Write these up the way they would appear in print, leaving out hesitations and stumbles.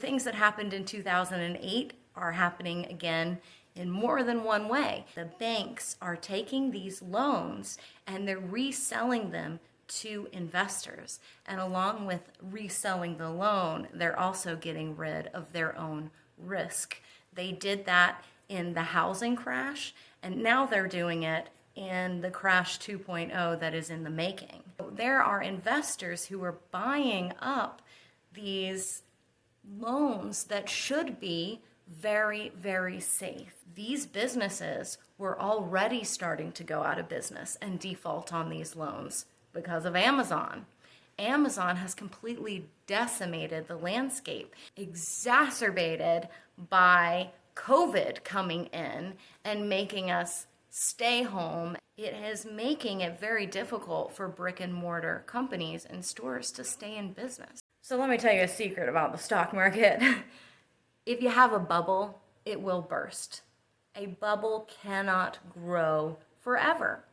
Things that happened in 2008 are happening again in more than one way. The banks are taking these loans and they're reselling them to investors. And along with reselling the loan, they're also getting rid of their own risk. They did that in the housing crash, and now they're doing it in the crash 2.0 that is in the making. There are investors who are buying up these loans that should be very, very safe. These businesses were already starting to go out of business and default on these loans because of Amazon. Amazon has completely decimated the landscape, exacerbated by COVID coming in and making us stay home. It is making it very difficult for brick and mortar companies and stores to stay in business. So let me tell you a secret about the stock market. If you have a bubble, it will burst. A bubble cannot grow forever.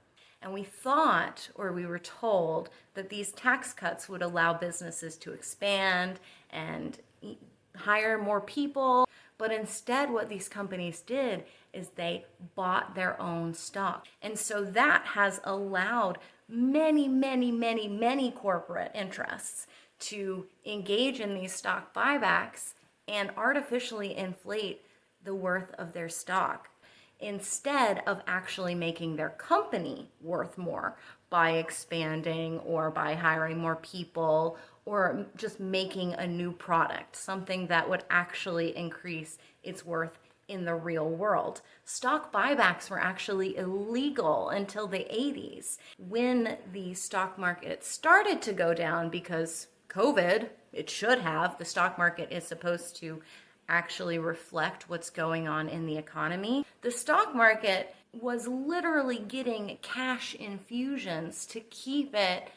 And we thought, or we were told, that these tax cuts would allow businesses to expand and hire more people. But instead, what these companies did is they bought their own stock. And so that has allowed many corporate interests to engage in these stock buybacks and artificially inflate the worth of their stock, instead of actually making their company worth more by expanding or by hiring more people or just making a new product, something that would actually increase its worth in the real world. Stock buybacks were actually illegal until the 80s, when the stock market started to go down because COVID, it should have. The stock market is supposed to actually reflect what's going on in the economy. The stock market was literally getting cash infusions to keep it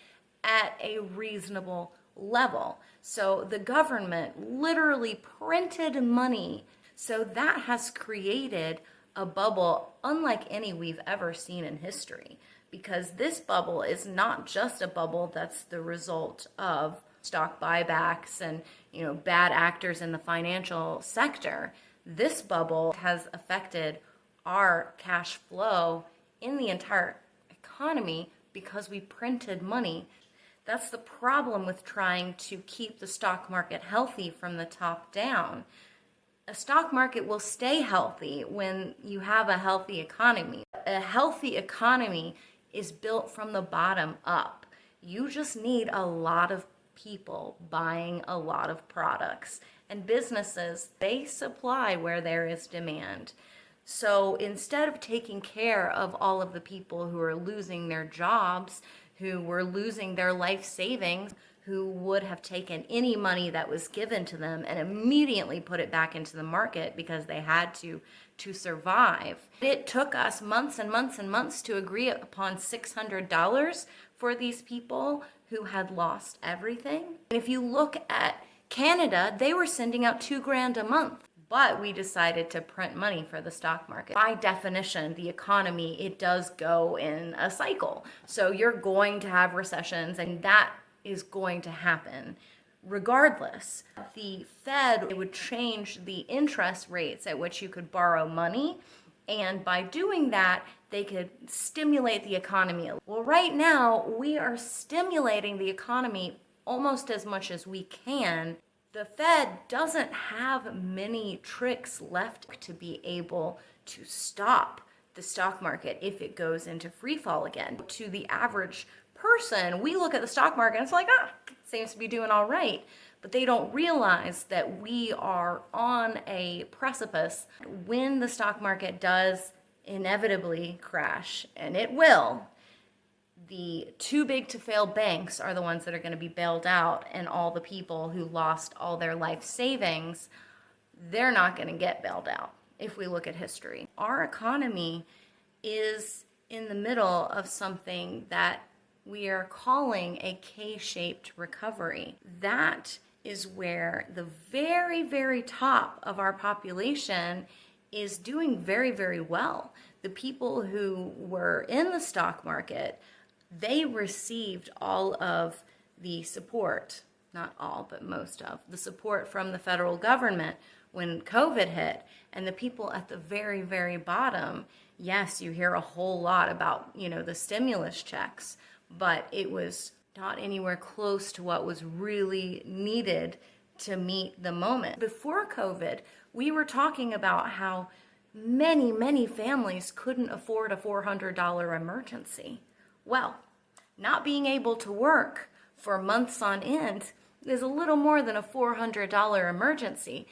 at a reasonable level. So the government literally printed money. So that has created a bubble unlike any we've ever seen in history, because this bubble is not just a bubble that's the result of stock buybacks and bad actors in the financial sector. This bubble has affected our cash flow in the entire economy because we printed money. That's the problem with trying to keep the stock market healthy from the top down. A stock market will stay healthy when you have a healthy economy. A healthy economy is built from the bottom up. You just need a lot of people buying a lot of products, and businesses, they supply where there is demand. So instead of taking care of all of the people who are losing their jobs, who were losing their life savings, who would have taken any money that was given to them and immediately put it back into the market because they had to survive. It took us months and months to agree upon $600 for these people who had lost everything. And if you look at Canada, they were sending out $2,000 a month, but we decided to print money for the stock market. By definition, the economy, it does go in a cycle. So you're going to have recessions, and that is going to happen regardless. The Fed would change the interest rates at which you could borrow money, and by doing that, they could stimulate the economy. Well, right now, we are stimulating the economy almost as much as we can. The Fed doesn't have many tricks left to be able to stop the stock market if it goes into free fall again. To the average person, we look at the stock market and it's like, seems to be doing all right. But they don't realize that we are on a precipice. When the stock market does inevitably crash, and it will, the too big to fail banks are the ones that are going to be bailed out, and all the people who lost all their life savings, they're not going to get bailed out if we look at history. Our economy is in the middle of something that we are calling a K-shaped recovery. That is where the very top of our population is doing very well. The people who were in the stock market, they received all of the support not all, but most of the support from the federal government when COVID hit. And the people at the very, very bottom, yes, you hear a whole lot about, the stimulus checks, but it was not anywhere close to what was really needed to meet the moment. Before COVID, we were talking about how many, many families couldn't afford a $400 emergency. Well, not being able to work for months on end is a little more than a $400 emergency.